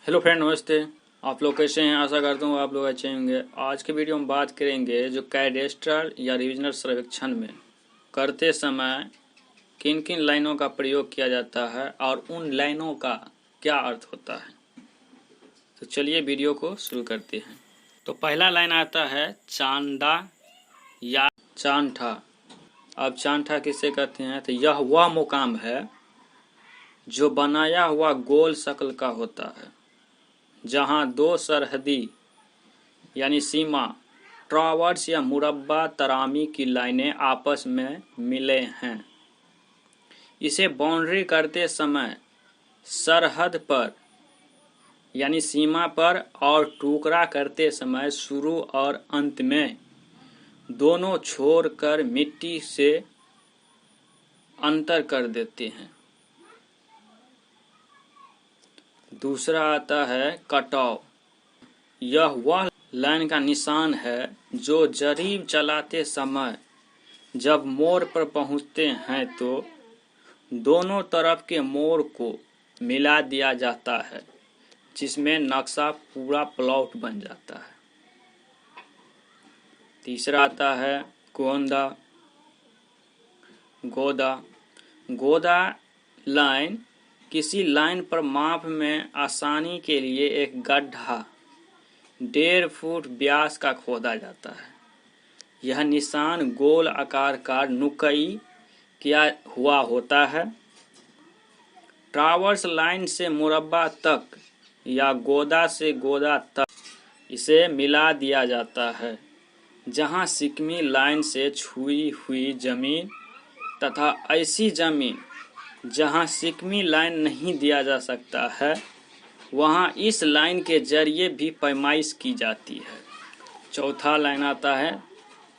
Hello friend, नमस्ते। आप लोग कैसे हैं? आशा करता हूँ आप लोग अच्छे होंगे। आज के वीडियो में बात करेंगे जो कैडेस्ट्रल या रिविजनल सर्वेक्षण में करते समय किन किन लाइनों का प्रयोग किया जाता है और उन लाइनों का क्या अर्थ होता है। तो चलिए वीडियो को शुरू करते हैं। तो पहला लाइन आता है चांदा या चांठा। अब चांठा किसे कहते हैं? तो यह वह मुकाम है जो बनाया हुआ गोल शक्ल का होता है, जहाँ दो सरहदी यानी सीमा, ट्रावर्स या मुरब्बा तरामी की लाइनें आपस में मिले हैं। इसे बाउंड्री करते समय सरहद पर यानी सीमा पर और टुकड़ा करते समय शुरू और अंत में दोनों छोड़कर मिट्टी से अंतर कर देते हैं। दूसरा आता है कटाव। यह वह लाइन का निशान है जो जरीब चलाते समय जब मोड़ पर पहुंचते हैं तो दोनों तरफ के मोड़ को मिला दिया जाता है, जिसमें नक्शा पूरा प्लॉट बन जाता है। तीसरा आता है गोंदा गोदा। गोदा लाइन किसी लाइन पर माप में आसानी के लिए एक गड्ढा 1.5 फुट व्यास का खोदा जाता है। यह निशान गोल आकार का नुकई किया हुआ होता है। ट्रावर्स लाइन से मुरब्बा तक या गोदा से गोदा तक इसे मिला दिया जाता है, जहां सिकमी लाइन से छुई हुई जमीन तथा ऐसी जमीन जहां सिकमी लाइन नहीं दिया जा सकता है, वहां इस लाइन के जरिए भी पैमाइश की जाती है। चौथा लाइन आता है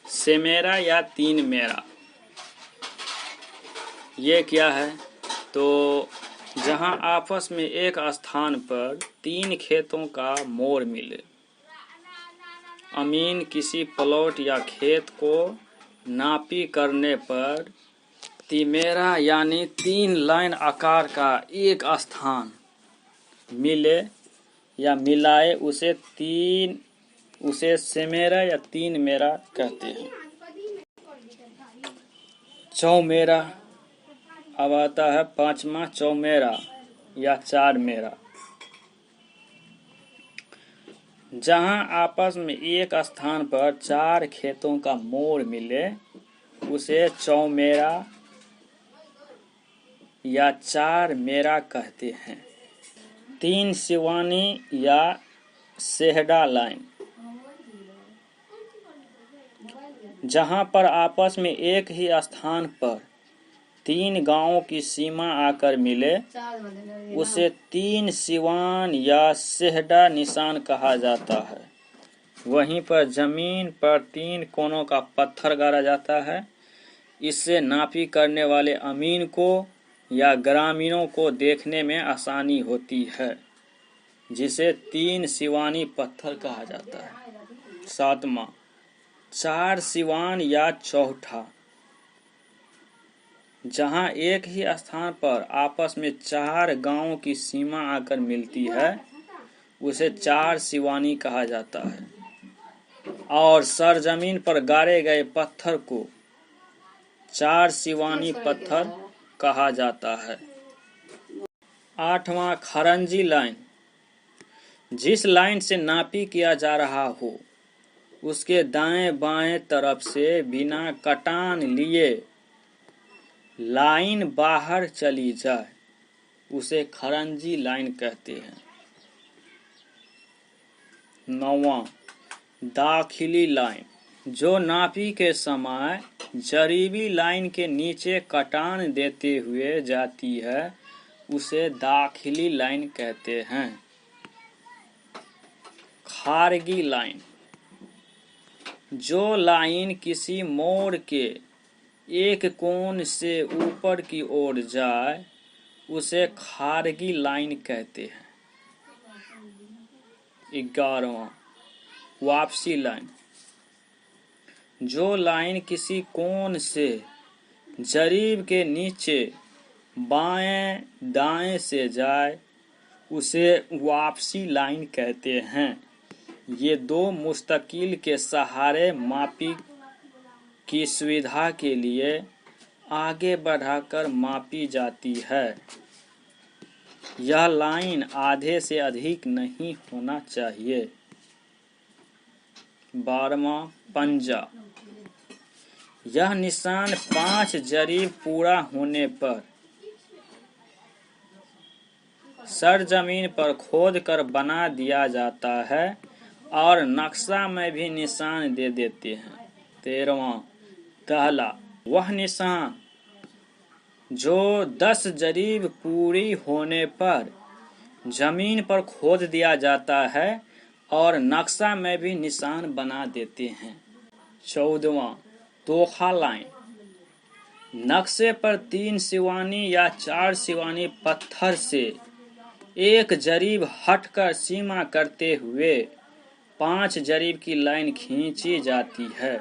सेमेरा या 3 मेरा। ये क्या है? तो जहां आपस में एक स्थान पर 3 खेतों का मोड़ मिले। अमीन किसी प्लॉट या खेत को नापी करने पर तिमेरा यानी 3 लाइन आकार का एक स्थान मिले या मिलाए उसे सेमेरा या 3 मेरा कहते हैं। चौमेरा। अब आता है पांचवा चौमेरा या 4 मेरा। जहां आपस में एक स्थान पर 4 खेतों का मोड़ मिले उसे चौमेरा या 4 मेरा कहते हैं। 3 सिवानी या सेहडा लाइन। जहां पर आपस में एक ही स्थान पर 3 गांवों की सीमा आकर मिले उसे 3 सिवान या सेहडा निशान कहा जाता है। वहीं पर जमीन पर 3 कोनों का पत्थर गाड़ा जाता है। इससे नापी करने वाले अमीन को या ग्रामीणों को देखने में आसानी होती है, जिसे 3 सिवानी पत्थर कहा जाता है। सातवां 4 सिवान या चौठा। जहां एक ही स्थान पर आपस में 4 गांवों की सीमा आकर मिलती है उसे 4 सिवानी कहा जाता है, और सरजमीन पर गाड़े गए पत्थर को 4 सिवानी पत्थर कहा जाता है। 8वां खरंजी लाइन। जिस लाइन से नापी किया जा रहा हो उसके दाएं बाएं तरफ से बिना कटान लिए लाइन बाहर चली जाए उसे खरंजी लाइन कहते हैं। 9वां दाखिली लाइन। जो नापी के समय जरीबी लाइन के नीचे कटान देते हुए जाती है उसे दाखिली लाइन कहते हैं। खारगी लाइन। जो लाइन किसी मोड़ के एक कोण से ऊपर की ओर जाए उसे खारगी लाइन कहते हैं। 11वां वापसी लाइन। जो लाइन किसी कोण से जरीब के नीचे बाएं दाएं से जाए उसे वापसी लाइन कहते हैं। ये दो मुस्तकिल के सहारे मापी की सुविधा के लिए आगे बढ़ाकर मापी जाती है। यह लाइन आधे से अधिक नहीं होना चाहिए। 12वां पंजा। यह निशान 5 जरीब पूरा होने पर सरजमीन पर खोद कर बना दिया जाता है और नक्शा में भी निशान दे देते हैं। 13वां दहला। वह निशान जो 10 जरीब पूरी होने पर जमीन पर खोद दिया जाता है और नक्शा में भी निशान बना देते हैं। 14वां तोखा लाइन। नक्शे पर 3 सिवानी या 4 सिवानी पत्थर से 1 जरीब हटकर सीमा करते हुए 5 जरीब की लाइन खींची जाती है।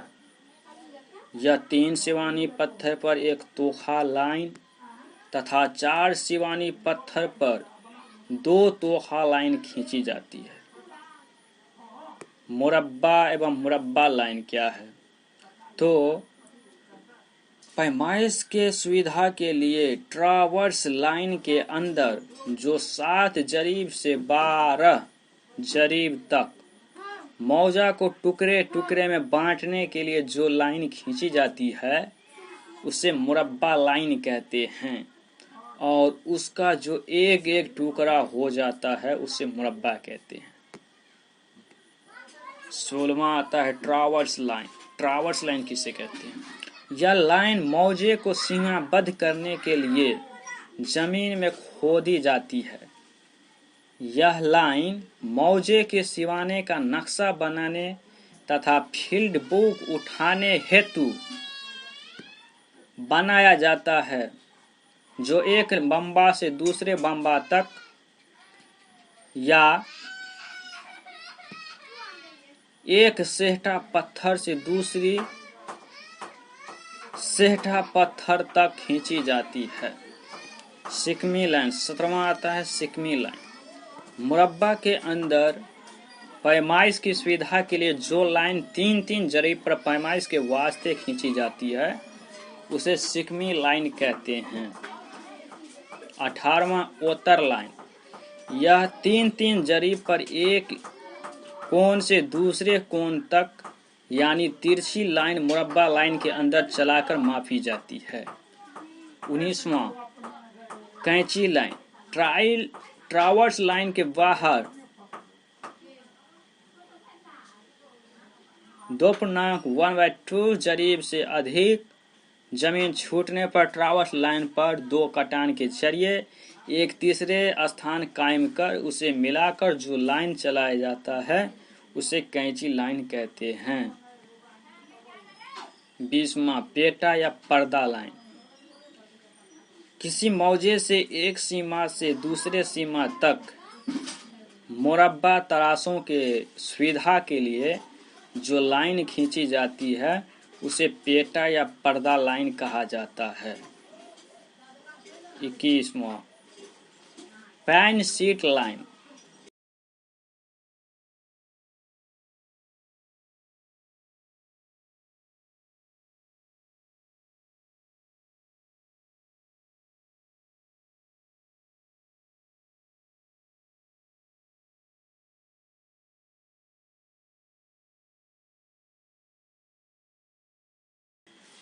यह 3 सिवानी पत्थर पर एक तोखा लाइन तथा 4 सिवानी पत्थर पर 2 तोखा लाइन खींची जाती है। मुरब्बा एवं मुरब्बा लाइन क्या है? तो पैमाइश के सुविधा के लिए ट्रावर्स लाइन के अंदर जो 7 जरीब से 12 जरीब तक मौजा को टुकड़े टुकड़े में बांटने के लिए जो लाइन खींची जाती है उसे मुरब्बा लाइन कहते हैं और उसका जो एक एक टुकड़ा हो जाता है उसे मुरब्बा कहते हैं। 16वां आता है ट्रावर्स लाइन। ट्रावर्स लाइन किसे कहते हैं? यह लाइन मौजे को सीमाबद्ध करने के लिए जमीन में खोदी जाती है। यह लाइन मौजे के सिवाने का नक्शा बनाने तथा फील्ड बुक उठाने हेतु बनाया जाता है, जो एक बम्बा से दूसरे बम्बा तक या एक सेहटा पत्थर से दूसरी सेहटा पत्थर तक खींची जाती है। सिकमी लाइन। 17वां आता है सिकमी लाइन। मुरब्बा के अंदर पैमाइश की सुविधा के लिए जो लाइन 3-3 जरीब पर पैमाइश के वास्ते खींची जाती है उसे सिकमी लाइन कहते हैं। 18वां ओतर लाइन। यह 3-3 जरीब पर एक कोण से दूसरे कोण तक यानी तिरछी लाइन मुरब्बा लाइन के अंदर चलाकर मापी जाती है। 19वां कैंची लाइन। ट्रावर्स लाइन के बाहर 2.1/2 जरीब से अधिक जमीन छूटने पर ट्रावर्स लाइन पर 2 कटान के जरिए एक तीसरे स्थान कायम कर उसे मिलाकर जो लाइन चलाया जाता है उसे कैंची लाइन कहते हैं। 20वां पेटा या पर्दा लाइन। किसी मौजे से एक सीमा से दूसरे सीमा तक मुरब्बा तराशों के सुविधा के लिए जो लाइन खींची जाती है उसे पेटा या पर्दा लाइन कहा जाता है। 21वां पैन सीट लाइन।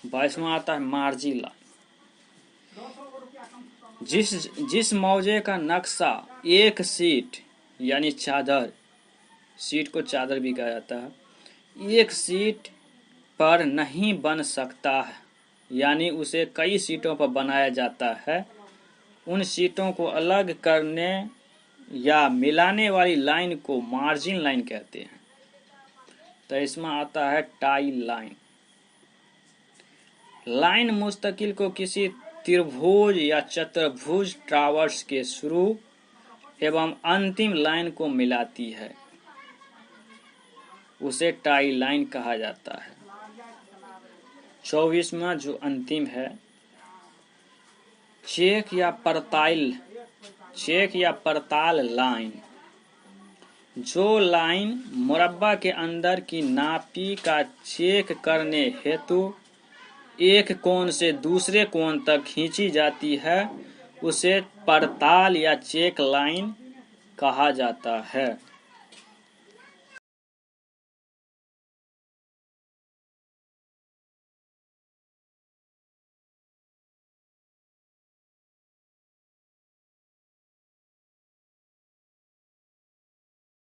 बाईसवां आता है मार्जी लाइन। जिस मौजे का नक्शा एक सीट यानी चादर, सीट को चादर भी कहा जाता है, एक सीट पर नहीं बन सकता है यानी उसे कई सीटों पर बनाया जाता है, उन सीटों को अलग करने या मिलाने वाली लाइन को मार्जिन लाइन कहते हैं। 23वां आता है टाई लाइन। लाइन मुस्तकिल को किसी त्रिभुज या चतुर्भुज ट्रावर्स के शुरू एवं अंतिम लाइन को मिलाती है, उसे टाई लाइन कहा जाता है। 24वां जो अंतिम है चेक या परताइल चेक या पड़ताल लाइन, जो लाइन मुरब्बा के अंदर की नापी का चेक करने हेतु एक कोण से दूसरे कोण तक खींची जाती है, उसे पड़ताल या चेक लाइन कहा जाता है।